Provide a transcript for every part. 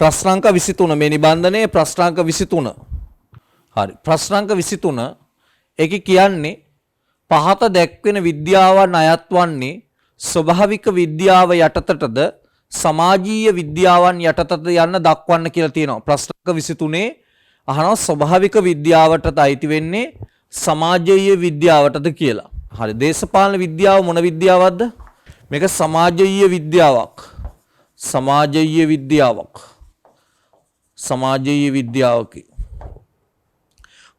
ප්‍රශ්නාංක 23 මේ නිබන්ධනයේ ප්‍රශ්නාංක 23. හරි. ප්‍රශ්නාංක 23 ඒකේ කියන්නේ පහත දැක්වෙන විද්‍යාවන් අයත් වන්නේ ස්වභාවික විද්‍යාව යටතටද සමාජීය විද්‍යාවන් යටතටද යන්න දක්වන්න කියලා තියෙනවා. ප්‍රශ්නාංක 23 අහනවා ස්වභාවික විද්‍යාවටද අයිති වෙන්නේ සමාජීය විද්‍යාවටද කියලා. හරි. දේශපාලන විද්‍යාව මොන විද්‍යාවක්ද? මේක සමාජීය විද්‍යාවක්. සමාජීය විද්‍යාවක්. සමාජීය විද්‍යාවක.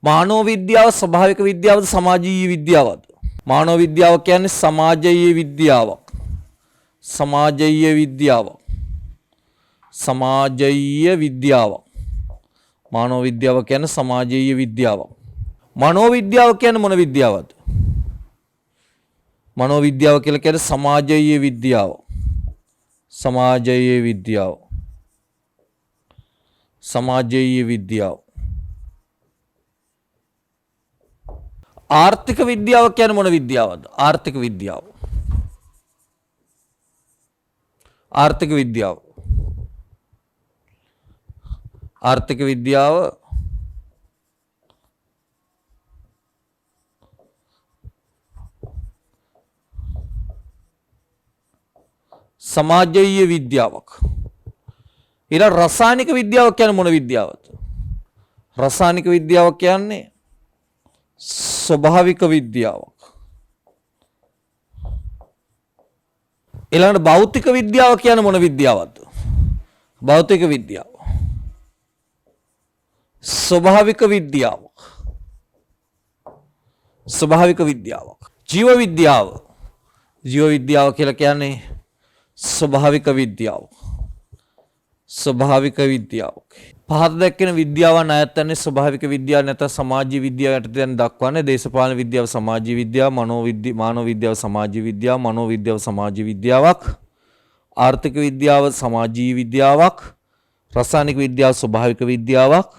මානව විද්‍යාව ස්වභාවික විද්‍යාවද සමාජීය විද්‍යාවද? මානව විද්‍යාව කියන්නේ සමාජීය විද්‍යාවක්. සමාජීය විද්‍යාවක්. සමාජීය විද්‍යාවක්. මානව විද්‍යාව කියන්නේ සමාජීය විද්‍යාවක්. මනෝ විද්‍යාව කියන්නේ මොන විද්‍යාවද? මනෝ විද්‍යාව කියලා කියන්නේ සමාජීය විද්‍යාව. සමාජීය විද්‍යාව. සමාජීය විද්‍යාව. ආර්ථික විද්‍යාව කියන්නේ මොන විද්‍යාවද? ආර්ථික විද්‍යාව. ආර්ථික විද්‍යාව. ආර්ථික විද්‍යාව සමාජීය විද්‍යාවක්. ඊළඟ රසායනික විද්‍යාව කියන්නේ මොන විද්‍යාවද? රසායනික විද්‍යාව කියන්නේ ස්වභාවික විද්‍යාවක්. ඊළඟට භෞතික විද්‍යාව කියන්නේ මොන විද්‍යාවක්ද? භෞතික විද්‍යාව. ස්වභාවික විද්‍යාවක්. ස්වභාවික විද්‍යාවක්. ජීව විද්‍යාව. ජීව විද්‍යාව කියලා කියන්නේ ස්වභාවික විද්‍යාව. ස්වභාවික විද්‍යාව. පහත දැක්වෙන විද්‍යාවන් අයත් වන්නේ ස්වභාවික විද්‍යාව නැත්නම් සමාජීය විද්‍යාව යටතේ යන දක්වන්නේ දේශපාලන විද්‍යාව සමාජීය විද්‍යාව, මානව විද්‍යාව සමාජීය විද්‍යාව, මනෝ විද්‍යාව සමාජීය විද්‍යාවක්, ආර්ථික විද්‍යාව සමාජීය විද්‍යාවක්, රසායනික විද්‍යාව ස්වභාවික විද්‍යාවක්,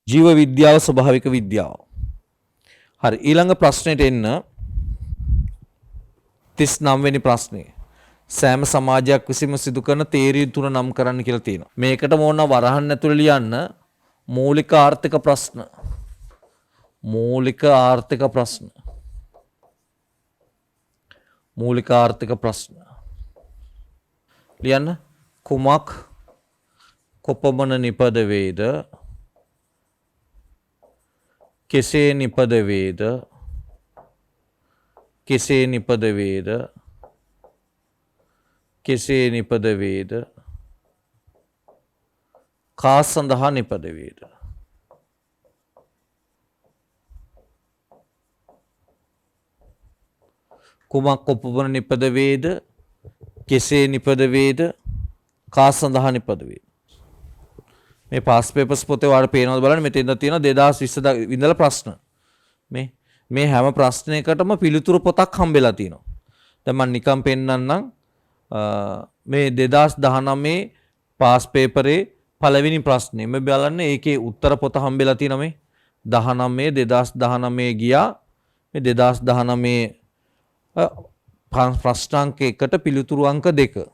ජීව විද්‍යාව ස්වභාවික විද්‍යාව. හරි. ඊළඟ ප්‍රශ්නෙට එන්න 39 වෙනි ප්‍රශ්නේ. සෑම සමාජයක් විසින්ම සිදු කරන තේරීම් තුන නම් කරන්න කියලා තියෙනවා. මේකටම ඕන වරහන් ඇතුළේ ලියන්න මූලික ආර්ථික ප්‍රශ්න. මූලික ආර්ථික ප්‍රශ්න. මූලික ආර්ථික ප්‍රශ්න. ලියන්න කුමක් කොපමණ නිපද වේද? කෙසේ නිපද වේද? කෙසේ නිපද වේද? කෙසේ නිපද වේද? කා සඳහා නිපද වේද? කුමක් කොපමණ නිපද වේද? කෙසේ නිපද වේද? කා සඳහා නිපද වේද? මේ පාස් පේපර්ස් පොතේ ඔයාලට පේනවද බලන්න. මෙතෙන්ද තියෙන 2020 ඉඳලා ප්‍රශ්න. මේ හැම ප්‍රශ්නයකටම පිළිතුරු පොතක් හම්බෙලා තියෙනවා. දැන් මම නිකන් පෙන්නන්නම්. මේ 2019 පාස් පේපරේ පළවෙනි ප්‍රශ්නේ මේ බලන්න ඒකේ උත්තර පොත හම්බෙලා තියෙනවා. මේ 2019 ගියා. මේ 2019 ප්‍රශ්නාංක 1ට පිළිතුරු අංක 2.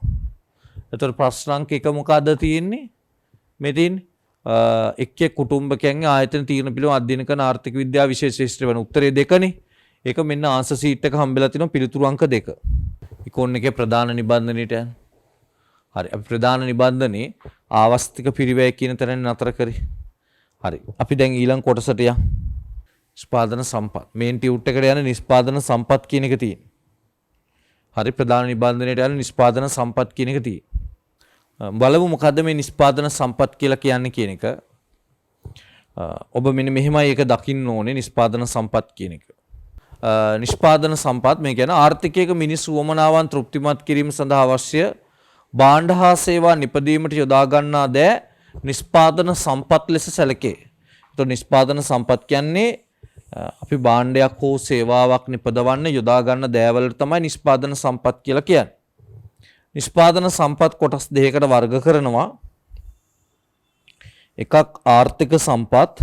එතකොට ප්‍රශ්නාංක 1 මොකද්ද තියෙන්නේ? මේ තියෙන්නේ එක්ක කුටුම්බකයන්ගේ ආයතන තීරණ පිළිබඳව අධ්‍යයන කරන ආර්ථික විද්‍යාව විශේෂ ශාස්ත්‍රය වෙන උත්තරේ 2නේ. ඒක මෙන්න ආන්සර් සීට් එක හම්බෙලා තියෙනවා පිළිතුරු අංක 2. ඉකොන් එකේ ප්‍රධාන නිබන්ධනයට යන. හරි. අපි ප්‍රධාන නිබන්ධනේ ආවස්තික පිරිවැය කියන තැනින් නතර කරේ. හරි. අපි දැන් ඊළඟ කොටසට යමු. නිෂ්පාදන සම්පත්. මේන් ටියුට් එකට යන නිෂ්පාදන සම්පත් කියන එක තියෙනවා. හරි. ප්‍රධාන නිබන්ධනයට යන නිෂ්පාදන සම්පත් කියන එක තියෙනවා. බලමු මොකද්ද මේ නිෂ්පාදන සම්පත් කියලා කියන්නේ කියන එක. ඔබ මෙන්න මෙහෙමයි ඒක දකින්න ඕනේ නිෂ්පාදන සම්පත් කියන එක. නිෂ්පාදන සම්පත් මේ කියන්නේ ආර්ථිකයක මිනිස් වමනාවන් තෘප්තිමත් කිරීම සඳහා අවශ්‍ය භාණ්ඩ හා සේවා නිපදීමට යොදා ගන්නා දෑ නිෂ්පාදන සම්පත් ලෙස සැලකේ. ඒතකොට නිෂ්පාදන සම්පත් කියන්නේ අපි භාණ්ඩයක් හෝ සේවාවක් නිපදවන්න යොදා ගන්න දෑවලට තමයි නිෂ්පාදන සම්පත් කියලා කියන්නේ. නිෂ්පාදන සම්පත් කොටස් දෙකකට වර්ග කරනවා. එකක් ආර්ථික සම්පත්,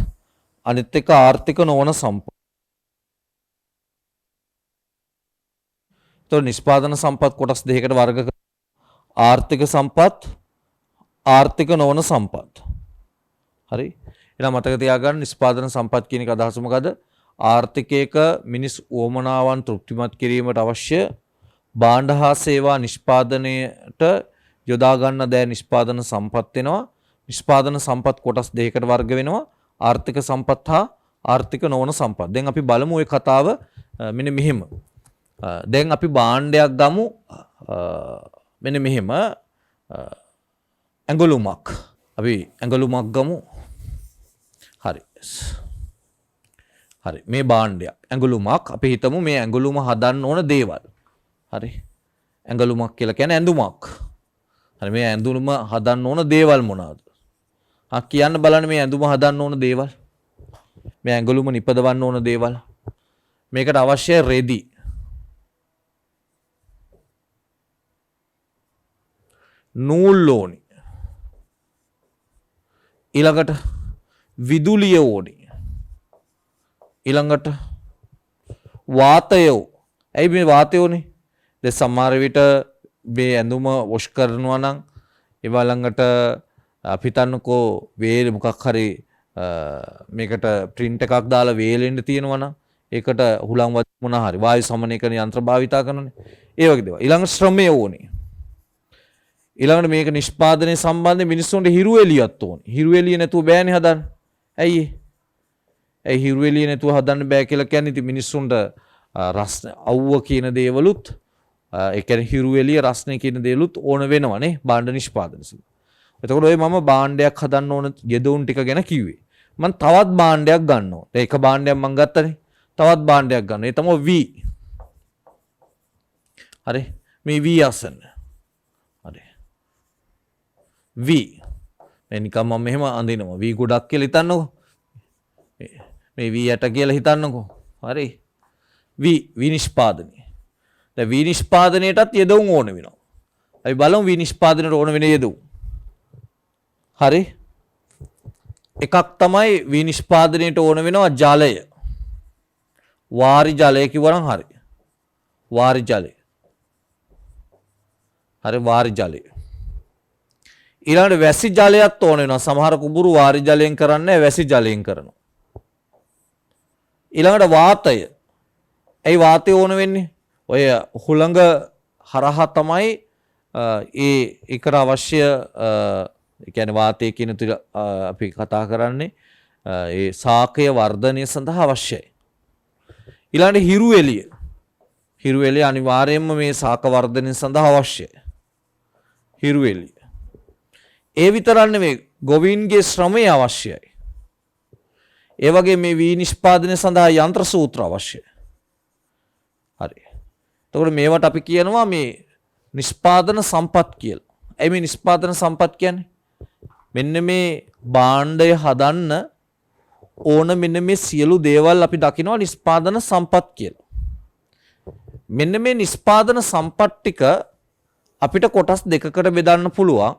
අනිත් එක ආර්ථික නොවන සම්පත්. तो निष्पादन संपत् कोटस දෙකකට වර්ග ආර්ථික සම්පත් ආර්ථික නොවන සම්පත්. හරි. එහෙනම් මතක තියාගන්න නිෂ්පාදන සම්පත් කියන එක අදහස මොකද? ආර්ථිකයක මිනිස් උවමනාවන් තෘප්තිමත් කිරීමට අවශ්‍ය භාණ්ඩ හා සේවා නිෂ්පාදනයට යොදා ගන්න දෑ නිෂ්පාදන සම්පත් වෙනවා. නිෂ්පාදන සම්පත් කොටස් දෙකකට වර්ග වෙනවා. ආර්ථික සම්පත් හා ආර්ථික නොවන සම්පත්. දැන් අපි බලමු ওই කතාව මෙන්න මෙහෙම. දැන් අපි භාණ්ඩයක් ගමු මෙන්න මෙහෙම ඇඟලුමක්. අපි ඇඟලුමක් ගමු. හරි. හරි. මේ භාණ්ඩයක් ඇඟලුමක්. අපි හිතමු මේ ඇඟලුම හදන්න ඕන දේවල්. හරි. ඇඟලුමක් කියලා කියන්නේ ඇඳුමක්. හරි. මේ ඇඳුම හදන්න ඕන දේවල් මොනවාද? කියන්න බලන්න මේ ඇඳුම හදන්න ඕන දේවල්. මේ ඇඟලුම නිපදවන්න ඕන දේවල්. මේකට අවශ්‍ය රෙදි. නූල් ඕනි. ඊළඟට විදුලිය ඕනි. ඊළඟට වාතය. ඇයි මේ වාතය ඕනේ? දැන් සමහර විට මේ ඇඳුම වොෂ් කරනවා නම් ඒවා ළඟට අපි හිතන්නකෝ වේල මොකක් හරි මේකට ප්‍රින්ට් එකක් දාලා වේලෙන්න තියෙනවා නම් ඒකට හුලං මොනවා හරි වායු සමනය කරන යන්ත්‍ර භාවිතා කරනනේ. ඒ වගේ දේවල්. ඊළඟ ශ්‍රමය ඕනේ. ඊළඟට මේක නිෂ්පාදනය සම්බන්ධයෙන් මිනිස්සුන්ට හිරු එළියක් ඕනේ. හිරු එළිය නැතුව බෑනේ හදන්න. ඇයි ඒ හිරු එළිය නැතුව හදන්න බෑ කියලා කියන්නේ ඉතින් මිනිස්සුන්ට රස්න අවුව කියන දේවලුත් ඒ කියන්නේ හිරු එළිය රස්නේ කියන දේවලුත් ඕන වෙනවනේ භාණ්ඩ නිෂ්පාදනය. එතකොට ඔය මම භාණ්ඩයක් හදන්න ඕන යෙදවුම් ටික ගැන කිව්වේ. මම තවත් භාණ්ඩයක් ගන්නවා. දැන් එක භාණ්ඩයක් මම ගත්තනේ. තවත් භාණ්ඩයක් ගන්නවා. ඒ තමයි V. හරි. මේ V අසන්න. හරි. V. මේ නිකම් මම මෙහෙම අඳිනවා. V ගොඩක් කියලා හිතන්නකෝ. මේ V යට කියලා හිතන්නකෝ. හරි. V නිෂ්පාදනය. දැන් V නිෂ්පාදනයටත් යෙදවුම් ඕන වෙනවා. අපි බලමු V නිෂ්පාදනයට ඕන වෙන යෙදවුම්. හරි. එකක් තමයි V නිෂ්පාදනයට ඕන වෙනවා ජලය. වාරි ජලය කිව්වනම් හරි. වාරි ජලය. හරි වාරි ජලය. ඊළඟට වැසි ජලයත් ඕන වෙනවා. සමහර කුඹුරු වාරි ජලයෙන් කරන්නේ වැසි ජලයෙන් කරනවා. ඊළඟට වාතය. ඇයි වාතය ඕන වෙන්නේ? ඔය හුළඟ හරහා තමයි ඒකට අවශ්‍ය ඒ කියන්නේ වාතය කියන තුල අපි කතා කරන්නේ ඒ සාකය වර්ධනය සඳහා අවශ්‍යයි. ඊළඟට හිරු එළිය. හිරු එළිය අනිවාර්යයෙන්ම මේ සාක වර්ධනය සඳහා අවශ්‍යයි. හිරු එළිය. ඒ විතරක් නෙමෙයි ගොවීන්ගේ ශ්‍රමය අවශ්‍යයි. ඒ වගේ මේ වී නිෂ්පාදනය සඳහා යන්ත්‍ර සූත්‍ර අවශ්‍යයි. හරි. එතකොට මේවට අපි කියනවා මේ නිෂ්පාදන සම්පත් කියලා. ඇයි මේ නිෂ්පාදන සම්පත් කියන්නේ? මෙන්න මේ භාණ්ඩය හදන්න ඕන මෙන්න මේ සියලු දේවල් අපි දකිනවා නිෂ්පාදන සම්පත් කියලා. මෙන්න මේ නිෂ්පාදන සම්පත් ටික අපිට කොටස් දෙකකට බෙදන්න පුළුවන්.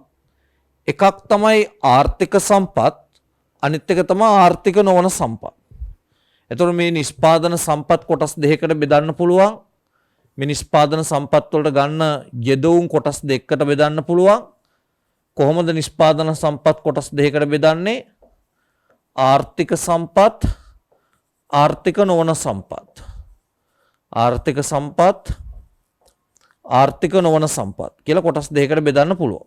එකක් තමයි ආර්ථික සම්පත්, අනිත් එක තමයි ආර්ථික නොවන සම්පත්. එතකොට මේ නිෂ්පාදන සම්පත් කොටස් දෙකකට බෙදන්න පුළුවන්. මේ නිෂ්පාදන සම්පත් වලට ගන්න යෙදවුම් කොටස් දෙකකට බෙදන්න පුළුවන්. කොහොමද නිෂ්පාදන සම්පත් කොටස් දෙකකට බෙදන්නේ? ආර්ථික සම්පත්, ආර්ථික නොවන සම්පත්. ආර්ථික සම්පත්, ආර්ථික නොවන සම්පත් කියලා කොටස් දෙකකට බෙදන්න පුළුවන්.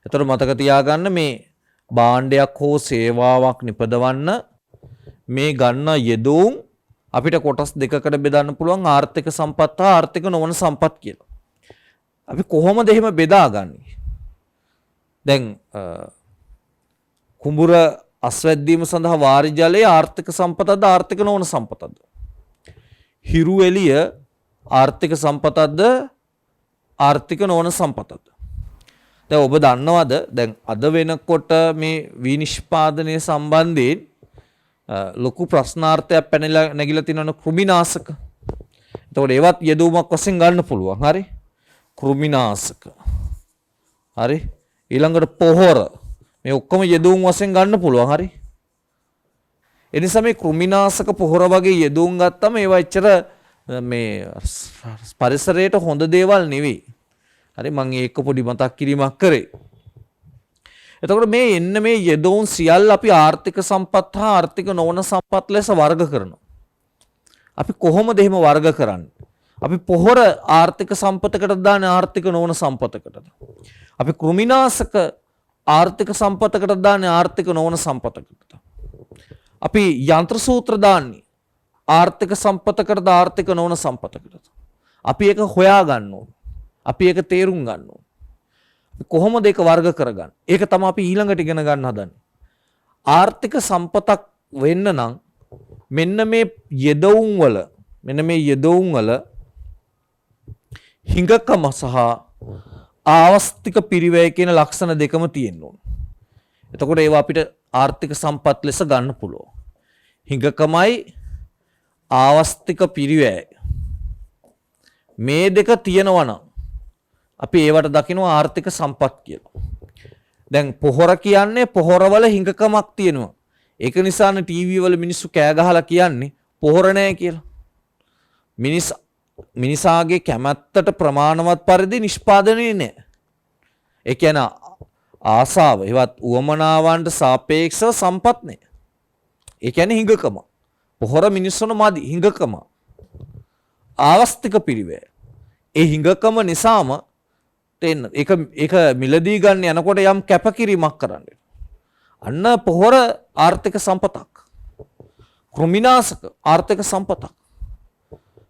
එතකොට මතක තියාගන්න මේ භාණ්ඩයක් හෝ සේවාවක් නිපදවන්න මේ ගන්න යෙදවුම් අපිට කොටස් දෙකකට බෙදන්න පුළුවන් ආර්ථික සම්පත් හා ආර්ථික නොවන සම්පත් කියලා. අපි කොහොමද එහෙම බෙදාගන්නේ? දැන් කුඹුර අස්වැද්දීම සඳහා වාරි ජලය ආර්ථික සම්පතක්ද ආර්ථික නොවන සම්පතක්ද? හිරු එළිය ආර්ථික සම්පතක්ද ආර්ථික නොවන සම්පතක්ද? දැන් ඔබ දන්නවද දැන් අද වෙනකොට මේ විනිෂ්පාදනය සම්බන්ධයෙන් ලොකු ප්‍රශ්නාර්ථයක් පැනලා නැගිලා තියෙනවනේ කෘමිනාශක. එතකොට ඒවත් යෙදවුමක් වශයෙන් ගන්න පුළුවන්. හරි? කෘමිනාශක. හරි? ඊළඟට පොහොර. මේ ඔක්කොම යෙදවුම් වශයෙන් ගන්න පුළුවන්. හරි? ඒ නිසා මේ කෘමිනාශක පොහොර වගේ යෙදවුම් ගත්තම ඒවා එච්චර මේ පරිසරයට හොඳ දේවල් නෙවෙයි. හරි මම ඒක පොඩි මතක් කිරීමක් කරේ. එතකොට මේ එන්න මේ යෙදවුම් සියල්ල අපි ආර්ථික සම්පත් හා ආර්ථික නොවන සම්පත් ලෙස වර්ග කරනවා. අපි කොහොමද එහෙම වර්ග කරන්නේ? අපි පොහොර ආර්ථික සම්පතකට දාන්නේ ආර්ථික නොවන සම්පතකටද? අපි කෘමිනාශක ආර්ථික සම්පතකට දාන්නේ ආර්ථික නොවන සම්පතකටද? අපි යන්ත්‍ර සූත්‍ර දාන්නේ ආර්ථික සම්පතකටද ආර්ථික නොවන සම්පතකටද? අපි ඒක හොයා ගන්න ඕන. අපි ඒක තේරුම් ගන්න ඕන. කොහොමද ඒක වර්ග කරගන්නේ? ඒක තමයි අපි ඊළඟට ඉගෙන ගන්න හදන්නේ. ආර්ථික සම්පතක් වෙන්න නම් මෙන්න මේ යෙදවුම් වල හිඟකම සහ ආවස්තික පිරිවැය කියන ලක්ෂණ දෙකම තියෙන්න ඕන. එතකොට ඒවා අපිට ආර්ථික සම්පත් ලෙස ගන්න පුළුවන්. හිඟකමයි ආවස්තික පිරිවැය මේ දෙක තියෙනවා නම් අපි ඒවට දකිනවා ආර්ථික සම්පත් කියලා. දැන් පොහොර කියන්නේ පොහොරවල හිඟකමක් තියෙනවා. ඒක නිසානේ ටීවී වල මිනිස්සු කෑ ගහලා කියන්නේ පොහොර නැහැ කියලා. මිනිසාගේ කැමැත්තට ප්‍රමාණවත් පරිදි නිෂ්පාදනය නැහැ. ඒ කියන්නේ ආසාව, ඒවත් උවමනාවන්ට සාපේක්ෂව සම්පත් නැහැ. ඒ කියන්නේ හිඟකම. පොහොර මිනිස්සුන මදි හිඟකම. ආවස්තික පිරිවැය. ඒ හිඟකම නිසාම තෙන්න ඒක මිලදී ගන්න යනකොට යම් කැපකිරීමක් කරන්න. අන්න පොහොර ආර්ථික සම්පතක්. කෘමිනාශක ආර්ථික සම්පතක්.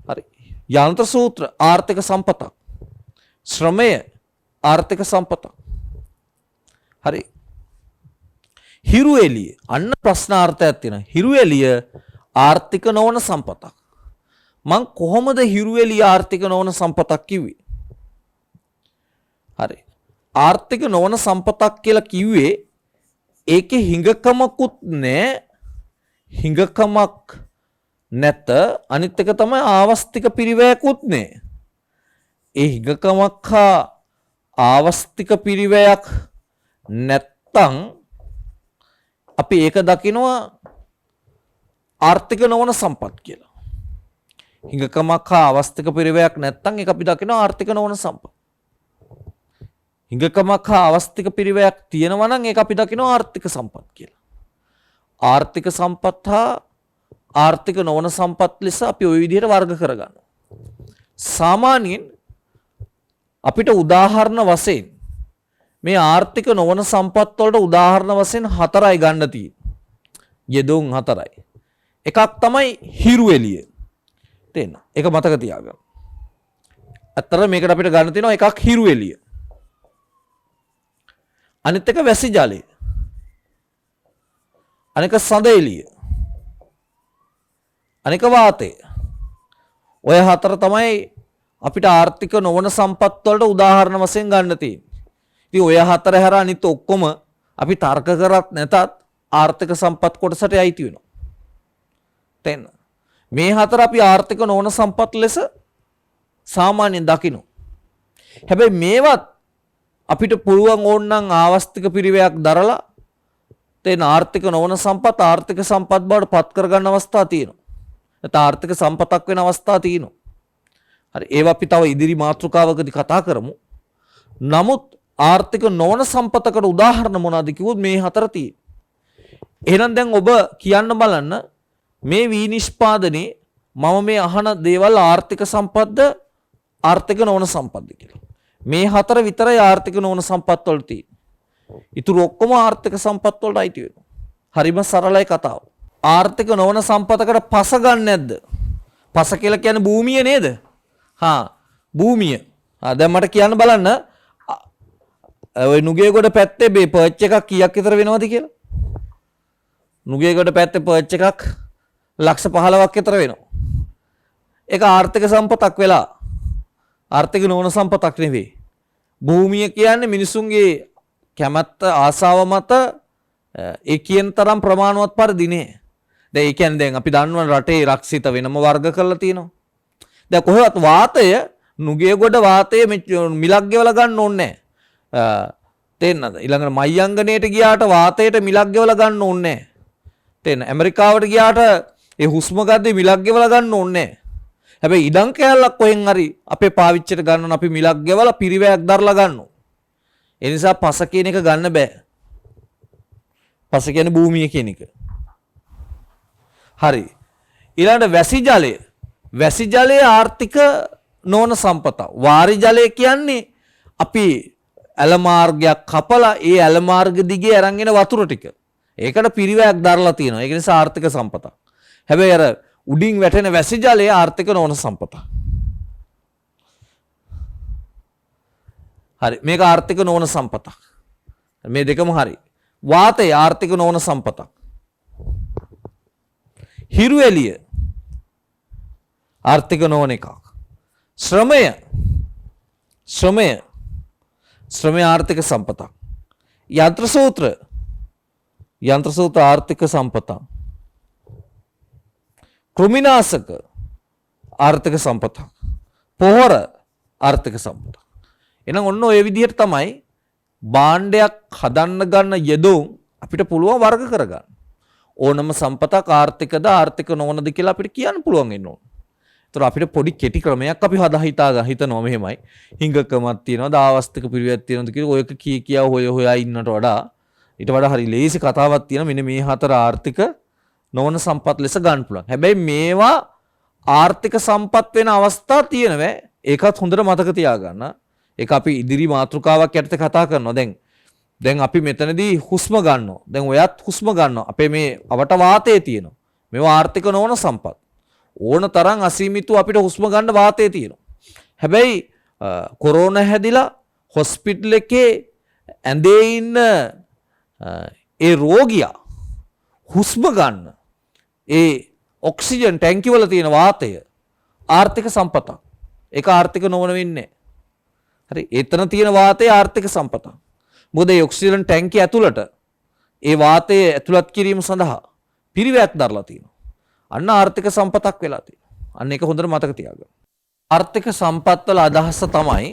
හරි. යන්ත්‍ර සූත්‍ර ආර්ථික සම්පතක්. ශ්‍රමය ආර්ථික සම්පතක්. හරි. හිරු එළිය අන්න ප්‍රශ්නාර්ථයක් තියෙනවා. හිරු එළිය ආර්ථික නොවන සම්පතක්. මං කොහොමද හිරු එළිය ආර්ථික නොවන සම්පතක් කිව්වේ? හරි. ආර්ථික නොවන සම්පතක් කියලා කිව්වේ ඒකේ හිඟකමකුත් නැහැ. හිඟකමක් නැත. අනිත් එක තමයි ආවස්තික පිරිවැයකුත් නැහැ. ඒ හිඟකමක් හා ආවස්තික පිරිවැයක් නැත්තම් අපි ඒක දකිනවා ආර්ථික නොවන සම්පත් කියලා. හිඟකමක් හා ආවස්තික පිරිවැයක් නැත්තම් ඒක අපි දකිනවා ආර්ථික නොවන සම්පත්. හිඟකමක් හා ආවස්තික පිරිවැයක් තියෙනවා නම් ඒක අපි දකිනවා ආර්ථික සම්පත් කියලා. ආර්ථික සම්පත් හා ආර්ථික නොවන සම්පත් ලෙස අපි ওই විදිහට වර්ග කරගන්නවා. සාමාන්‍යයෙන් අපිට උදාහරණ වශයෙන් මේ ආර්ථික නොවන සම්පත් වලට උදාහරණ වශයෙන් 4යි ගන්න තියෙන්නේ. යෙදවුම් 4යි. එකක් තමයි හිරු එළිය. තේන්න. ඒක මතක තියාගන්න. අතර මේකට අපිට ගන්න තියෙනවා එකක් හිරු එළිය. අනිත් එක වැසි ජලය. අනික සඳ එළිය. අනික වාතය. ඔය 4 තමයි අපිට ආර්ථික නොවන සම්පත් වලට උදාහරණ වශයෙන් ගන්න තියෙන්නේ. ඉතින් ඔය 4 හැර අනිත් ඔක්කොම අපි තර්ක කරත් නැතත් ආර්ථික සම්පත් කොටසට යයිති වෙනවා. තේන්න. මේ 4 අපි ආර්ථික නොවන සම්පත් ලෙස සාමාන්‍යයෙන් දකිනවා. හැබැයි මේවත් අපිට පුළුවන් ඕනනම් ආවස්තික පිරිවැයක් දරලා තේන ආර්ථික නොවන සම්පත් ආර්ථික සම්පත් බවට පත් කරගන්න අවස්ථා තියෙනවා. නැත්නම් ආර්ථික සම්පතක් වෙන අවස්ථා තියෙනවා. හරි ඒවා අපි තව ඉදිරි මාතෘකාවකදී කතා කරමු. නමුත් ආර්ථික නොවන සම්පතකට උදාහරණ මොනවද කිව්වොත් මේ 4 තියෙන්නේ. එහෙනම් දැන් ඔබ කියන්න බලන්න මේ විනිෂ්පාදනයේ මම මේ අහන දේවල් ආර්ථික සම්පත්ද ආර්ථික නොවන සම්පත්ද කියලා. මේ 4 විතරයි ආර්ථික නොවන සම්පත් වල තියෙන්නේ. ඉතුරු ඔක්කොම ආර්ථික සම්පත් වලට අයිති වෙනවා. හරිම සරලයි කතාව. ආර්ථික නොවන සම්පතකට පස ගන්න නැද්ද? පස කියලා කියන්නේ භූමිය නේද? භූමිය. දැන් මට කියන්න බලන්න ඔය නුගේගොඩ පැත්තේ මේ පර්ච් එකක් කීයක් විතර වෙනවද කියලා? නුගේගොඩ පැත්තේ පර්ච් එකක් ලක්ෂ 15ක් විතර වෙනවා. ඒක ආර්ථික සම්පතක් වෙලා ආර්ථික නොවන සම්පතක් නෙවෙයි. භූමිය කියන්නේ මිනිසුන්ගේ කැමැත්ත ආසාව මත ඒ කියන තරම් ප්‍රමාණවත් පරිදි නේ. දැන් ඒ කියන්නේ දැන් අපි දන්නවා රටේ රක්ෂිත වෙනම වර්ග කරලා තියෙනවා. දැන් කොහෙවත් වාතය නුගේගොඩ වාතය මිලක් ගෙවලා ගන්න ඕනේ නැහැ. තේන්නද? ඊළඟට මයංගනේට ගියාට වාතයට මිලක් ගෙවලා ගන්න ඕනේ නැහැ. තේන්න. ඇමරිකාවට ගියාට ඒ හුස්ම ගද්දී මිලක් ගෙවලා ගන්න ඕනේ නැහැ. හැබැයි ඉඩම් කෑල්ලක් කොහෙන් හරි අපේ පාවිච්චියට ගන්න අපි මිලක් ගෙවලා පිරිවැයක් දරලා ගන්නවා. ඒ නිසා පස කියන එක ගන්න බෑ. පස කියන්නේ භූමිය කියන එක. හරි. ඊළඟට වැසි ජලය. වැසි ජලය ආර්ථික නොවන සම්පත. වාරි ජලය කියන්නේ අපි ඇල මාර්ගයක් කපලා ඒ ඇල මාර්ග දිගේ අරන් එන වතුර ටික. ඒකට පිරිවැයක් දරලා තියෙනවා. ඒක නිසා ආර්ථික සම්පතක්. හැබැයි අර උඩින් වැටෙන වැසි ජලය ආර්ථික නොවන සම්පතක්. හරි. මේක ආර්ථික නොවන සම්පතක්. මේ දෙකම හරි. වාතය ආර්ථික නොවන සම්පතක්. හිරු එළිය ආර්ථික නොවන එකක්. ශ්‍රමය ආර්ථික සම්පතක්. යන්ත්‍ර සූත්‍ර ආර්ථික සම්පතක්. කෘමිනාශක ආර්ථික සම්පතක්. පොහොර ආර්ථික සම්පතක්. එහෙනම් ඔන්න ඔය විදිහට තමයි භාණ්ඩයක් හදන්න ගන්න යෙදුම් අපිට පුළුවන් වර්ග කරගන්න. ඕනම සම්පතක් ආර්ථිකද ආර්ථික නොවනද කියලා අපිට කියන්න පුළුවන් වෙන්න ඕන. ඒතර අපිට පොඩි කෙටි ක්‍රමයක් අපි හිතනවා මෙහෙමයි. හිඟකමක් තියෙනවා, දාවස්තික පිළිවෙත් තියෙනවද කියලා ඔයක කියා හොයා ඉන්නට වඩා ඊට වඩා හරි ලේසි කතාවක් තියෙනවා. මෙන්න මේ හතර ආර්ථික නොවන සම්පත් ලෙස ගන්න පුළුවන්. හැබැයි මේවා ආර්ථික සම්පත් වෙන අවස්ථා තියෙනවා. ඒකත් හොඳට මතක තියාගන්න. ඒක අපි ඉදිරි මාතෘකාවක් යටතේ කතා කරනවා. දැන් අපි මෙතනදී හුස්ම ගන්නවා. දැන් ඔයත් හුස්ම ගන්නවා. අපේ මේ අවට වාතය තියෙනවා. මේවා ආර්ථික නොවන සම්පත්. ඕන තරම් අසීමිතව අපිට හුස්ම ගන්න වාතය තියෙනවා. හැබැයි කොරෝනා හැදිලා හොස්පිටල් එකේ ඇඳේ ඉන්න ඒ රෝගියා හුස්ම ගන්න ඒ ඔක්සිජන් ටැංකි වල තියෙන වාතය ආර්ථික සම්පතක්. ඒක ආර්ථික නොවන වෙන්නේ. හරි. එතන තියෙන වාතය ආර්ථික සම්පතක්. මොකද ඒ ඔක්සිජන් ටැංකි ඇතුළට ඒ වාතය ඇතුළත් කිරීම සඳහා පිරිවැයක් දරලා තියෙනවා. අන්න ආර්ථික සම්පතක් වෙලා තියෙනවා. අන්න ඒක හොඳට මතක තියාගන්න. ආර්ථික සම්පත් වල අදහස තමයි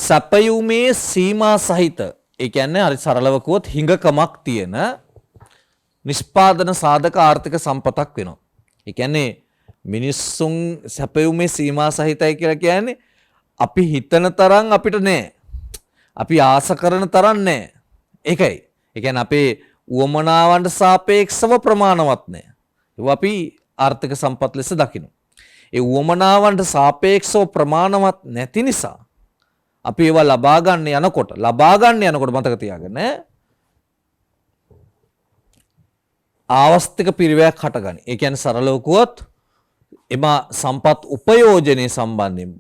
සැපයුමේ සීමා සහිත, ඒ කියන්නේ හරි සරලව කිව්වොත් හිඟකමක් තියෙන නිෂ්පාදන සාධක ආර්ථික සම්පතක් වෙනවා. ඒ කියන්නේ මිනිස්සුන් සැපයුමේ සීමා සහිතයි කියලා කියන්නේ අපි හිතන තරම් අපිට නෑ. අපි ආස කරන තරම් නෑ. ඒකයි. ඒ කියන්නේ අපේ උවමනාවන්ට සාපේක්ෂව ප්‍රමාණවත් නෑ. ඒක අපි ආර්ථික සම්පත් ලෙස දකිනවා. ඒ උවමනාවන්ට සාපේක්ෂව ප්‍රමාණවත් නැති නිසා අපි ඒවා ලබා ගන්න යනකොට මතක තියාගන්න ආවස්තික පිරිවැයක් හටගනි. ඒ කියන්නේ සරලව කිව්වොත් එම සම්පත් උපයෝජනයේ සම්බන්ධයෙන්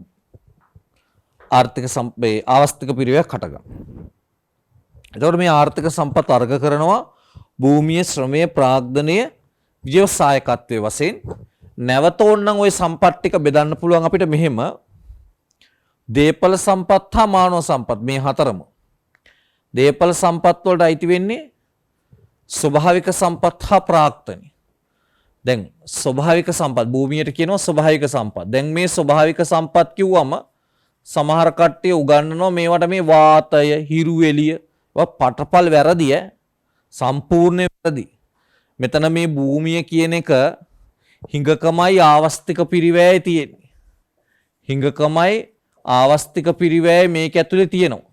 ආවස්තික පිරිවැයක් හටගන්න. එතකොට මේ ආර්ථික සම්පත් අර්ග කරනවා භූමිය, ශ්‍රමය, ප්‍රාග්ධනය, ව්‍යවසායකත්වයේ වශයෙන්. නැවත ඕනනම් ওই සම්පත් ටික බෙදන්න පුළුවන් අපිට මෙහෙම. දේපල සම්පත් හා මානව සම්පත් මේ හතරම. දේපල සම්පත් වලට අයිති වෙන්නේ ස්වභාවික සම්පත් හා ප්‍රාග්ධනය. දැන් ස්වභාවික සම්පත් භූමියට කියනවා ස්වභාවික සම්පත්. දැන් මේ ස්වභාවික සම්පත් කිව්වම සමහර කට්ටිය උගන්වනවා මේවට මේ වාතය, හිරු එළිය පටපල් වැරදි සම්පූර්ණ වැරදි. මෙතන මේ භූමිය කියන එක හිඟකමයි ආවස්තික පිරිවැයයි තියෙන්නේ. හිඟකමයි ආවස්තික පිරිවැය මේක ඇතුලේ තියෙනවා.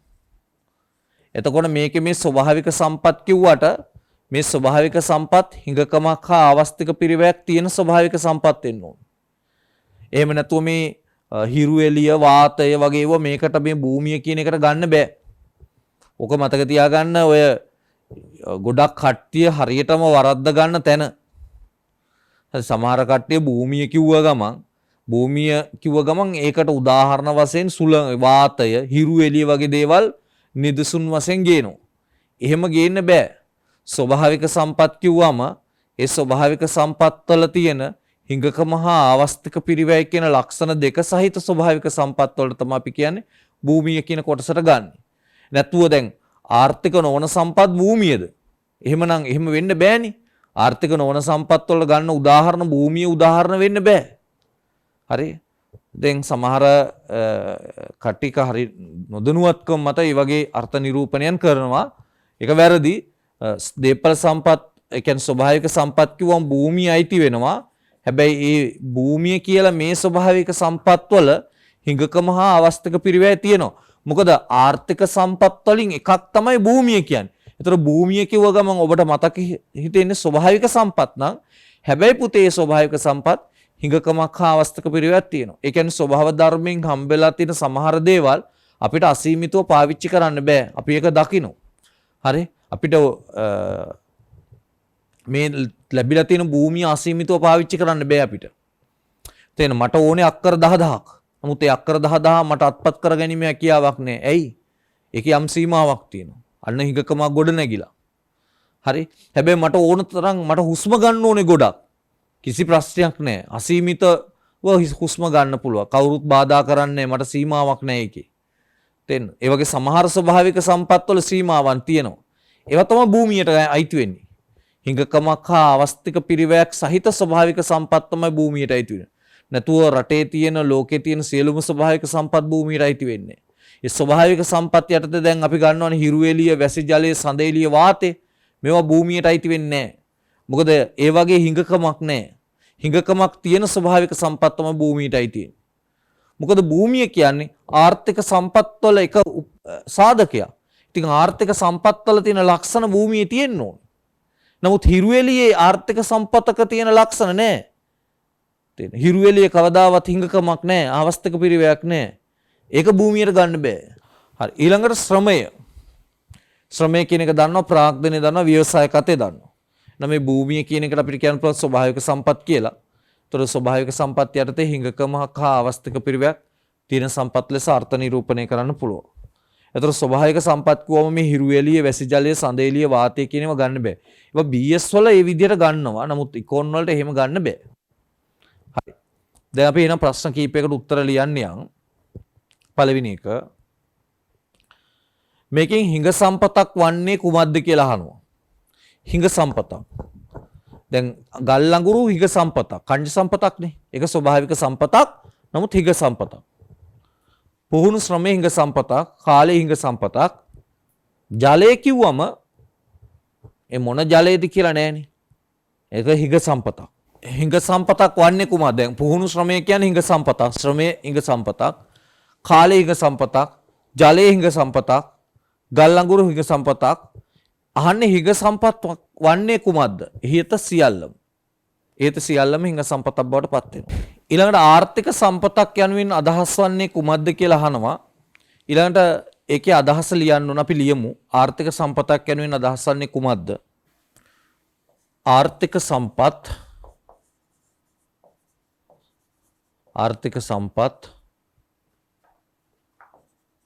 එතකොට මේකේ මේ ස්වභාවික සම්පත් කිව්වට මේ ස්වභාවික සම්පත් හිඟකමක් හා ආවස්තික පිරිවැයක් තියෙන ස්වභාවික සම්පත් වෙන්න ඕන. එහෙම නැතුව මේ හිරු එළිය, වාතය වගේ ඒවා මේකට මේ භූමිය කියන එකට ගන්න බෑ. ඔක මතක තියාගන්න. ඔය ගොඩක් කට්ටිය හරියටම වරද්ද ගන්න තැන. සමහර කට්ටිය භූමිය කිව්ව ගමන් ඒකට උදාහරණ වශයෙන් වාතය, හිරු එළිය වගේ දේවල් නිදසුන් වශයෙන් ගේනවා. එහෙම ගේන්න බෑ. ස්වභාවික සම්පත් කිව්වම ඒ ස්වභාවික සම්පත් වල තියෙන හිඟකම හා ආවස්තික පිරිවැය කියන ලක්ෂණ දෙක සහිත ස්වභාවික සම්පත් වලට තමයි අපි කියන්නේ භූමිය කියන කොටසට ගන්න. නැතුව දැන් ආර්ථික නොවන සම්පත් භූමියද? එහෙම වෙන්න බෑනේ. ආර්ථික නොවන සම්පත් වල ගන්න උදාහරණ භූමිය උදාහරණ වෙන්න බෑ. හරි. දැන් සමහර කටික හරි නොදනුවත්කම මත මේ වගේ අර්ථ නිරූපණයන් කරනවා. ඒක වැරදි. දේපල සම්පත්, ඒ කියන්නේ ස්වභාවික සම්පත් කිව්වම භූමිය අයිති වෙනවා. හැබැයි ඒ භූමිය කියලා මේ ස්වභාවික සම්පත්වල හිඟකම හා අවස්ථක පිරිවැය තියෙනවා. මොකද ආර්ථික සම්පත් වලින් එකක් තමයි භූමිය කියන්නේ. ඒතර භූමිය කිව්ව ගමන් ඔබට මතක හිතෙන්නේ ස්වභාවික සම්පත් නම් හැබැයි පුතේ ස්වභාවික සම්පත් හිඟකමක් හා අවස්ථක පිරිවැයක් තියෙනවා. ඒ කියන්නේ ස්වභාව ධර්මයෙන් හම්බෙලා තියෙන සමහර දේවල් අපිට අසීමිතව පාවිච්චි කරන්න බෑ. අපි ඒක දකිනවා. හරි? අපිට මේ ලැබිලා තියෙන භූමිය අසීමිතව පාවිච්චි කරන්න බෑ අපිට. තේන මට ඕනේ අක්කර 10000ක්. නමුත් ඒ අක්කර 10000 මට අත්පත් කරගැනීමේ හැකියාවක් නැහැ. ඇයි? ඒකේ යම් සීමාවක් තියෙනවා. අන්න හිඟකමක් ගොඩ නැගිලා. හරි? හැබැයි මට ඕන තරම් මට හුස්ම ගන්න ඕනේ ගොඩක්. කිසි ප්‍රශ්නයක් නැහැ. අසීමිතව හුස්ම ගන්න පුළුවන්. කවුරුත් බාධා කරන්නේ මට සීමාවක් නැහැ ඒකේ. තේන්න. ඒ වගේ සමහර ස්වභාවික සම්පත්වල සීමාවන් තියෙනවා. ඒවා තමයි භූමියට අයිති වෙන්නේ. හිඟකමක් හා අවස්ථික පිරිවැයක් සහිත ස්වභාවික සම්පත් තමයි භූමියට අයිති වෙන්නේ. නැතුව රටේ තියෙන ලෝකේ තියෙන සියලුම ස්වභාවික සම්පත් භූමියට අයිති වෙන්නේ. ඒ ස්වභාවික සම්පත් යටතේ දැන් අපි ගන්නවනේ හිරු එළිය, වැසි ජලය, සඳ එළිය, වාතය. මේවා භූමියට අයිති වෙන්නේ නැහැ. මොකද ඒ වගේ හිඟකමක් නැහැ. හිඟකමක් තියෙන ස්වභාවික සම්පත් තමයි භූමියට අයිති වෙන්නේ. මොකද භූමිය කියන්නේ ආර්ථික සම්පත්වල එක සාධකයක්. ඉතින් ආර්ථික සම්පත්වල තියෙන ලක්ෂණ භූමියේ තියෙන්න ඕන. නමුත් හිරු එළියේ ආර්ථික සම්පතක තියෙන ලක්ෂණ නැහැ. හිරු එළියේ කවදාවත් හිඟකමක් නැහැ, අවස්ථක පිරිවැයක් නැහැ. ඒක භූමියට ගන්න බෑ. හරි. ඊළඟට ශ්‍රමය. ශ්‍රමය කියන එක දන්නවා, ප්‍රාග්ධනය දන්නවා, ව්‍යවසායකත්වය දන්නවා. නම් මේ භූමිය කියන එකට අපිට කියන්න පුළුවන් ස්වභාවික සම්පත් කියලා. තොර ස්වභාවික සම්පත් යටතේ හිඟකමක් හා අවස්ථක පිරිවැයක් තියෙන සම්පත් ලෙස අර්ථ නිරූපණය කරන්න පුළුවන්. ඒතර ස්වභාවික සම්පත් කිව්වම මේ හිරු එළිය, වැසි ජලය, සඳ එළිය, වාතය කියන ඒවා ගන්න බෑ. ඒවා BS වල ඒ විදිහට ගන්නවා. නමුත් ඉකෝන් වලට එහෙම ගන්න බෑ. හරි. දැන් අපි එන ප්‍රශ්න කීපයකට උත්තර ලියන්න යන්. පළවෙනි එක මේකෙන් හිඟ සම්පතක් වන්නේ කුමක්ද කියලා අහනවා. හිඟ සම්පතක්. දැන් ගල් ලඟුරු හිඟ සම්පතක්. කංජ සම්පතක් නේ. ඒක ස්වභාවික සම්පතක්. නමුත් හිඟ සම්පතක්. පුහුණු ශ්‍රමයේ හිඟ සම්පතක්, කාලයේ හිඟ සම්පතක්. ජලය කිව්වම ඒ මොන ජලයේද කියලා නෑනේ. ඒක හිඟ සම්පතක්. හිඟ සම්පතක් වන්නේ කුමක්ද? දැන් පුහුණු ශ්‍රමය කියන්නේ හිඟ සම්පතක්. ශ්‍රමයේ හිඟ සම්පතක්. කාලයේ හිඟ සම්පතක්. ජලයේ හිඟ සම්පතක්. ගල් ලඟුරු හිඟ සම්පතක්. අහන්නේ හිඟ සම්පත් වන්නේ කුමක්ද? ඉහත සියල්ලම. ඒත සියල්ලම හිඟ සම්පතක් බවට පත් වෙනවා. ඊළඟට ආර්ථික සම්පතක් යනුවෙන් අදහස් වන්නේ කුමක්ද කියලා අහනවා. ඊළඟට ඒකේ අදහස ලියන්න ඕන අපි ලියමු. ආර්ථික සම්පතක් යනුවෙන් අදහස් වන්නේ කුමක්ද? ආර්ථික සම්පත්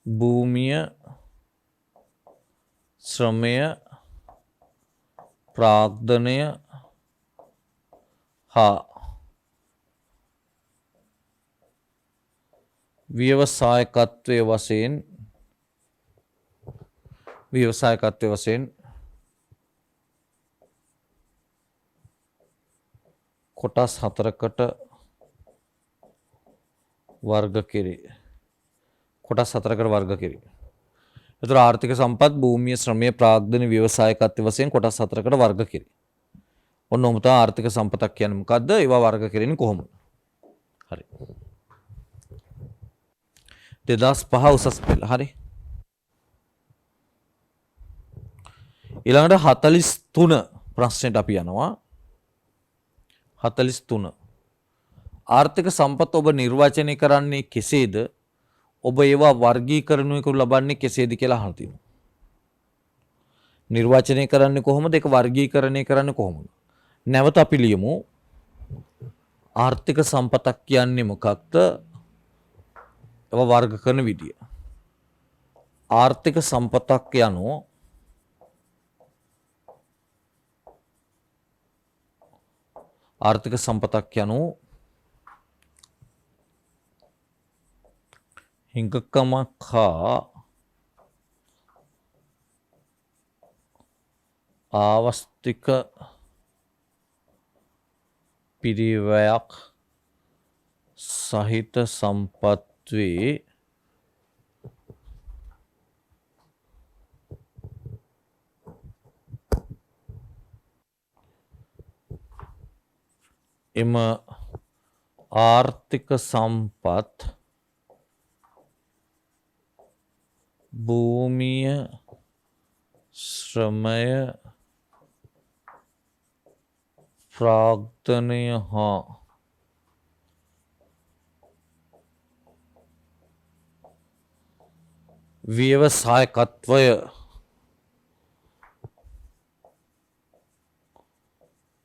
භූමිය, ශ්‍රමය, ප්‍රාග්ධනය හා ව්‍යවසායකත්වයේ වශයෙන් කොටස් හතරකට වර්ග කෙරේ. එතකොට ආර්ථික සම්පත් භූමිය, ශ්‍රමය, ප්‍රාග්ධන, ව්‍යවසායකත්වයේ වශයෙන් කොටස් හතරකට වර්ග කෙරේ. ඔන්න ඔහොම තමයි ආර්ථික සම්පතක් කියන්නේ මොකද්ද? ඒවා වර්ග කෙරෙන්නේ කොහොමද? හරි. 2005 උසස් පෙළ. හරි. ඊළඟට 43 ප්‍රශ්නෙට අපි යනවා. 43. ආර්ථික සම්පත් ඔබ නිර්වචනය කරන්නේ කෙසේද? ඔබ ඒවා වර්ගීකරණය කරු ලබන්නේ කෙසේද කියලා අහලා තියෙනවා. නිර්වචනය කරන්නේ කොහොමද? ඒක වර්ගීකරණය කරන්නේ කොහොමද? නැවත අපි ලියමු. ආර්ථික සම්පතක් කියන්නේ මොකක්ද? ඒවා වර්ග කරන විදිය. ආර්ථික සම්පතක් යනෝ හිඟකමක් හා ආවස්තික පිරිවැයක් සහිත සම්පත් වේ එම ආර්ථික සම්පත් භූමිය ශ්‍රමය ප්‍රාග්ධනය හා ව්‍යවසායකත්වය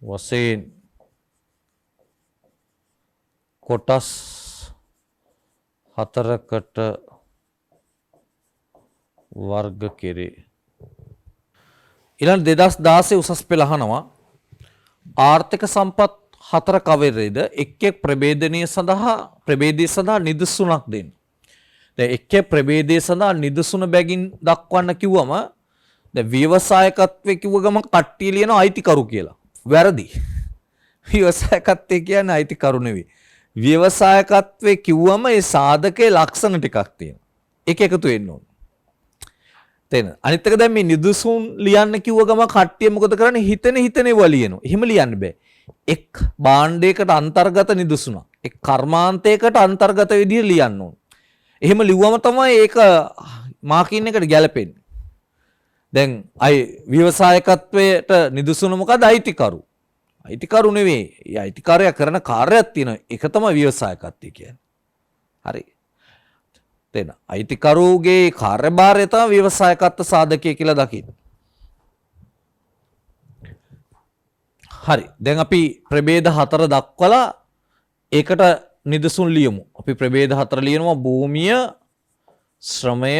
වශයෙන් කොටස් හතරකට වර්ග කෙරේ. ඊළඟ 2016 උසස් පෙළ අහනවා ආර්ථික සම්පත් හතර කවරේද එක් එක් ප්‍රභේදනය සඳහා නිදසුනක් දෙන්න. දැන් එක් එක් ප්‍රභේදය සඳහා නිදසුන බැගින් දක්වන්න කිව්වම දැන් ව්‍යවසායකත්වයේ කිව්ව ගමන් කට්ටිය ලියනවා අයිතිකරු කියලා. වැරදි. ව්‍යවසායකත්වය කියන්නේ අයිතිකරු නෙවෙයි. ව්‍යවසායකත්වයේ කිව්වම ඒ සාධකයේ ලක්ෂණ ටිකක් තියෙනවා. ඒක එකතු වෙන්න ඕන. තේන අනිත් එක දැන් මේ නිදසුන් ලියන්න කිව්ව ගම කට්ටිය මොකද කරන්නේ හිතේවා ලියනවා. එහෙම ලියන්න බෑ. එක් භාණ්ඩයකට අන්තර්ගත නිදසුනක්. එක් කර්මාන්තයකට අන්තර්ගත විදිහට ලියන්න ඕන. එහෙම ලිව්වම තමයි ඒක මාකින් එකට ගැලපෙන්නේ. දැන් ව්‍යවසායකත්වයට නිදසුන මොකද අයිතිකරු. අයිතිකරු නෙවෙයි. ඒ අයිතිකාරයා කරන කාර්යයක් තියෙනවා. ඒක තමයි ව්‍යවසායකත්වය කියන්නේ. හරි. තේන අයිතිකරුගේ කාර්යභාරය තමයි ව්‍යවසායකත්ව සාධකය කියලා දකින්න. හරි. දැන් අපි ප්‍රභේද හතර දක්වලා ඒකට නිදසුන් ලියමු. අපි ප්‍රභේද හතර ලියනවා භූමිය, ශ්‍රමය,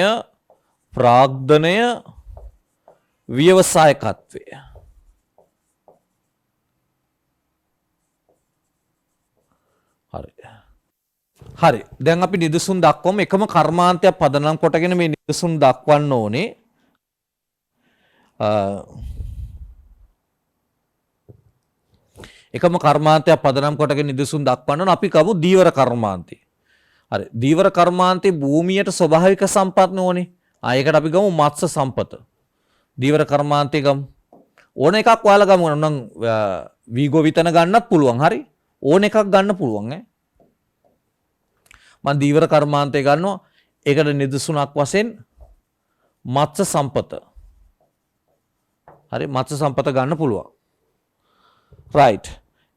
ප්‍රාග්ධනය, ව්‍යවසායකත්වය. හරි. හරි. දැන් අපි නිදසුන් දක්වමු. එකම කර්මාන්තයක් පදනම් කොටගෙන මේ නිදසුන් දක්වන්න ඕනේ. එකම කර්මාන්තයක් පදනම් කොටගෙන නිදසුන් දක්වන්න ඕන. අපි කවු දීවර කර්මාන්තේ. හරි. දීවර කර්මාන්තේ භූමියට ස්වභාවික සම්පත් නෝනේ. ඒකට අපි ගමු මත්ස්‍ය සම්පත. දීවර කර්මාන්තේ ගමු. ඕන එකක් ඔයාලා ගමු. නම් වීගෝ විතන ගන්නත් පුළුවන්. හරි. ඕන එකක් ගන්න පුළුවන් ඈ. මම දීවර කර්මාන්තය ගන්නවා. ඒකට නිදසුනක් වශයෙන් මත්ස්‍ය සම්පත. හරි මත්ස්‍ය සම්පත ගන්න පුළුවන්. right.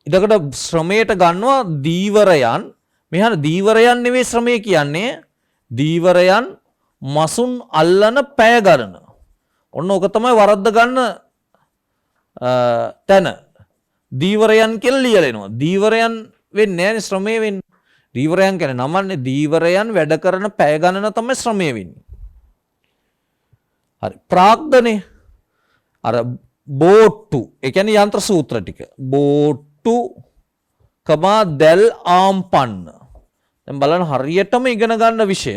ඊටකට ශ්‍රමයට ගන්නවා දීවරයන්. මෙහන දීවරයන් නෙවෙයි ශ්‍රමය කියන්නේ. දීවරයන් මසුන් අල්ලන පැය ගණන. ඔන්න ඕක තමයි වරද්ද ගන්න තැන. දීවරයන් කියලා ලියලා එනවා. දීවරයන් වෙන්නේ නැහැ ශ්‍රමය වෙන්නේ. දීවරයන් කියන්නේ නමන්නේ දීවරයන් වැඩ කරන පැය ගණන තමයි ශ්‍රමය වෙන්නේ. හරි. ප්‍රාග්ධනේ අර බෝට්ටු ඒ කියන්නේ යන්ත්‍ර සූත්‍ර ටික. බෝට්ටු කමා දැල් ආම්පන්න. දැන් බලන්න හරියටම ඉගෙන ගන්න විෂය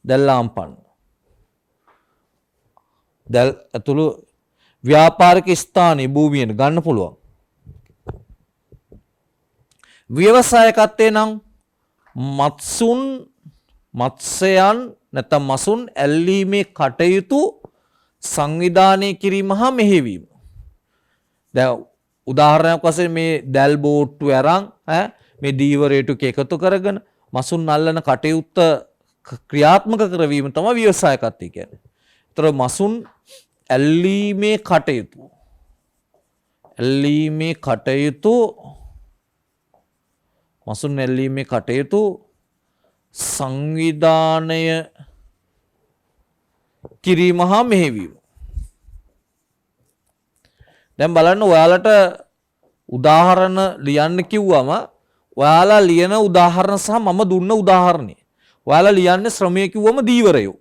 දැල් ආම්පන්න. දැල් ඇතුළු ව්‍යාපාරික ස්ථානයේ භූමියට ගන්න පුළුවන්. ව්‍යවසායකත්වයේ නම් මත්ස්‍යයන් නැත්නම් මසුන් ඇල්ලීමේ කටයුතු සංවිධානය කිරීම හා මෙහෙයවීම. දැන් උදාහරණයක් වශයෙන් මේ දැල් බෝට්ටු අරන් මේ දීවරයට එකතු කරගෙන මසුන් අල්ලන කටයුත්ත ක්‍රියාත්මක කරවීම තමයි ව්‍යවසායකත්වය කියන්නේ. ඒතර මසුන් ඇල්ලීමේ කටයුතු මසුන් ඇල්ලීමේ කටයුතු සංවිධානය කිරීම හා මෙහෙයවීම. දැන් බලන්න ඔයාලට උදාහරණ ලියන්න කිව්වම ඔයාලා ලියන උදාහරණ සහ මම දුන්න උදාහරණේ. ඔයාලා ලියන්නේ ශ්‍රමය කිව්වම දීවරයෝ.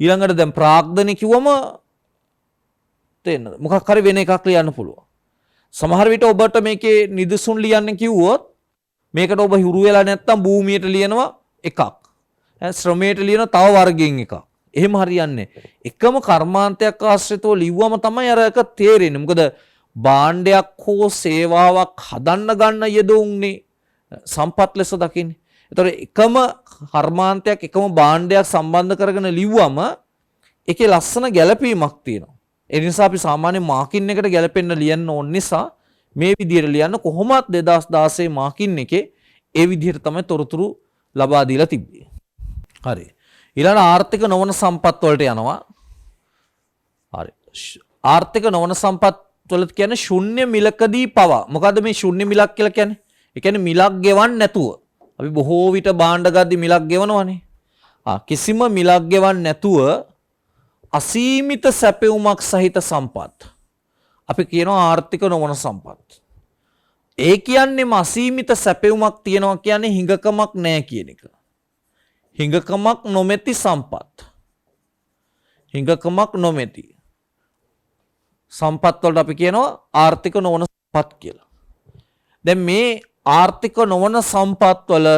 ඊළඟට දැන් ප්‍රාග්ධනය කිව්වම තේන්න මොකක් හරි වෙන එකක් ලියන්න පුළුවන්. සමහර විට ඔබට මේකේ නිදසුන් ලියන්න කිව්වොත් මේකට ඔබ හිරු වෙලා නැත්තම් භූමියට ලියනවා එකක්. ශ්‍රමයට ලියන තව වර්ගයෙන් එකක්. එහෙම හරියන්නේ. එකම කර්මාන්තයක් ආශ්‍රිතව ලිව්වම තමයි අර එක තේරෙන්නේ. මොකද භාණ්ඩයක් හෝ සේවාවක් හදන්න ගන්න යෙදුන්නේ සම්පත් ලෙස දකින්නේ. ඒතකොට එකම කර්මාන්තයක් එකම භාණ්ඩයක් සම්බන්ධ කරගෙන ලිව්වම ඒකේ ලස්සන ගැළපීමක් තියෙනවා. ඒ නිසා අපි සාමාන්‍ය මාකින් එකට ගැලපෙන්න ලියන්න ඕන නිසා මේ විදිහට ලියන්න කොහොමත් 2016 මාකින් එකේ ඒ විදිහට තමයි තොරතුරු ලබා දීලා තිබ්බේ. හරි. ඊළඟ ආර්ථික නොවන සම්පත් වලට යනවා. හරි. ආර්ථික නොවන සම්පත් වල කියන්නේ ශුන්‍ය මිලකදී පවා. මොකද්ද මේ ශුන්‍ය මිලක් කියලා කියන්නේ? ඒ කියන්නේ මිලක් ගෙවන්න නැතුව. අපි බොහෝ විට භාණ්ඩ ගද්දි මිලක් ගෙවනවනේ. කිසිම මිලක් ගෙවන්න නැතුව අසීමිත සැපයුමක් සහිත සම්පත්. අපි කියනවා ආර්ථික නොවන සම්පත්. ඒ කියන්නේම අසීමිත සැපයුමක් තියෙනවා කියන්නේ හිඟකමක් නැහැ කියන එක. හිඟකමක් නොමැති සම්පත්. හිඟකමක් නොමැති සම්පත් වලට අපි කියනවා ආර්ථික නොවන සම්පත් කියලා. දැන් මේ ආර්ථික නොවන සම්පත් වල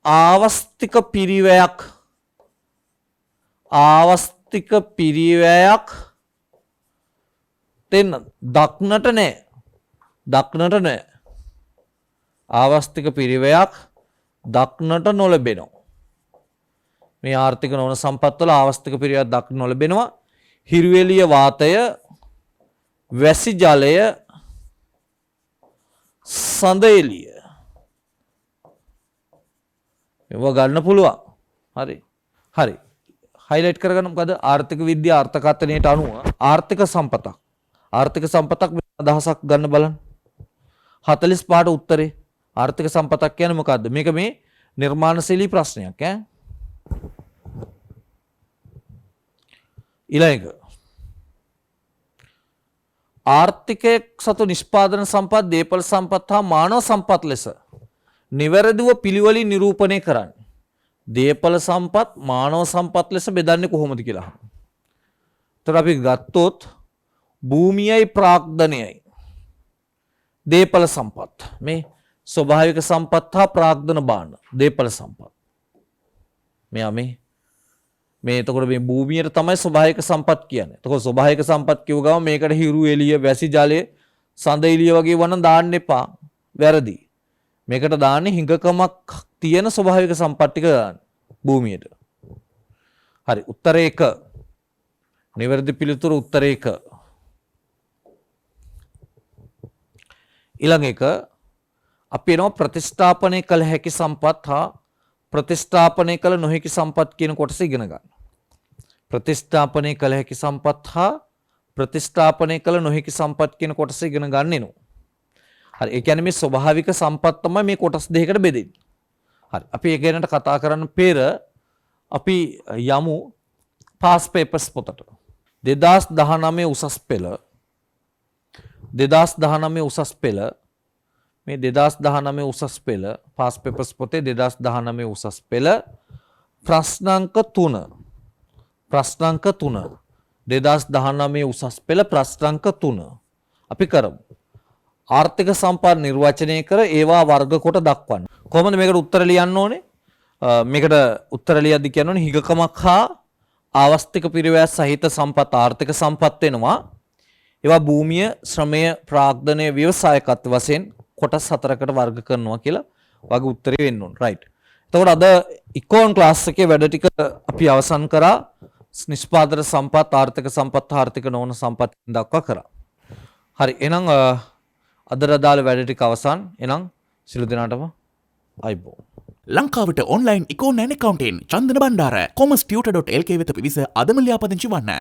ආවස්තික පිරිවැයක් දෙන්න දක්නට නැහැ. ආවස්තික පිරිවැයක් දක්නට නොලැබෙනවා. මේ ආර්ථික නොවන සම්පත් වල ආවස්තික පිරිවැයක් දක්නට නොලැබෙනවා. හිරුවෙලිය වාතය, වැසි ජලය, සඳ එළිය. ඒව ගන්න පුළුවන්. හරි. හයිලයිට් කරගන්න මොකද ආර්ථික විද්‍යා අර්ථකථනයට අනුව ආර්ථික සම්පතක් අදහසක් ගන්න බලන්න. 45ට උත්තරේ ආර්ථික සම්පතක් කියන්නේ මොකද්ද? මේක මේ නිර්මාණශීලී ප්‍රශ්නයක් ඈ. ඊළඟ ආර්ථිකයේ සතු නිෂ්පාදන සම්පත්, දේපල සම්පත් හා මානව සම්පත් ලෙස නිවැරදිව පිළිවෙලින් නිරූපණය කරන්න. දේපල සම්පත් මානව සම්පත් ලෙස බෙදන්නේ කොහොමද කියලා. එතකොට අපි ගත්තොත් භූමියයි ප්‍රාග්ධනයයි දේපල සම්පත්. මේ ස්වභාවික සම්පත් හා ප්‍රාග්ධන භාණ්ඩ දේපල සම්පත්. මේ එතකොට මේ භූමියට තමයි ස්වභාවික සම්පත් කියන්නේ. එතකොට ස්වභාවික සම්පත් කියව ගම මේකට හිරු එළිය, වැසි ජලය, සඳ එළිය වගේ වන්න දාන්න එපා. වැරදි. මේකට දාන්නේ හිඟකමක් තියෙන ස්වභාවික සම්පත් ටික දාන්න භූමියට. හරි. උත්තර 1. නිවැරදි පිළිතුරු උත්තර 1. ඊළඟ එක අපි එනවා ප්‍රතිස්ථාපනය කළ හැකි සම්පත් හා ප්‍රතිස්ථාපනය කළ නොහැකි සම්පත් කියන කොටස ඉගෙන ගන්න. ප්‍රතිස්ථාපනය කළ හැකි සම්පත් හා ප්‍රතිස්ථාපනය කළ නොහැකි සම්පත් කියන කොටස ඉගෙන ගන්න එනවා. හරි. ඒ කියන්නේ මේ ස්වභාවික සම්පත් තමයි මේ කොටස් දෙකකට බෙදෙන්නේ. හරි. අපි ඒ ගැනට කතා කරන්න පෙර අපි යමු පාස් පේපර්ස් පොතට. 2019 උසස් පෙළ මේ 2019 උසස් පෙළ පාස් පේපර්ස් පොතේ 2019 උසස් පෙළ ප්‍රශ්නාංක 3 2019 උසස් පෙළ ප්‍රශ්නාංක 3 අපි කරමු. ආර්ථික සම්පත් නිර්වචනය කර ඒවා වර්ග කොට දක්වන්න. කොහොමද මේකට උත්තර ලියන්න ඕනේ? මේකට උත්තර ලියද්දි කියන්න ඕනේ හිගකමක් හා ආවස්තික පිරිවැය සහිත සම්පත් ආර්ථික සම්පත් වෙනවා. ඒවා භූමිය, ශ්‍රමය, ප්‍රාග්ධනය, ව්‍යවසායකත්ව වශයෙන් කොටස් 4කට වර්ග කරනවා කියලා වගේ උත්තරේ වෙන්න ඕනේ. රයිට්. එතකොට අද ඉකෝන් ක්ලාස් එකේ වැඩ ටික අපි අවසන් කරා. නිෂ්පාදන සම්පත්, ආර්ථික සම්පත්, ආර්ථික නොවන සම්පත් දක්වා කරා. හරි. එහෙනම් අදට අදාළ වැඩ ටික අවසන්. එහෙනම් සියලු දෙනාටම අයබෝවන්. ලංකාවට online econ and accounting Chandana Bandara commercetotor.lk වෙත පිවිස අදම ලියාපදිංචි වන්න.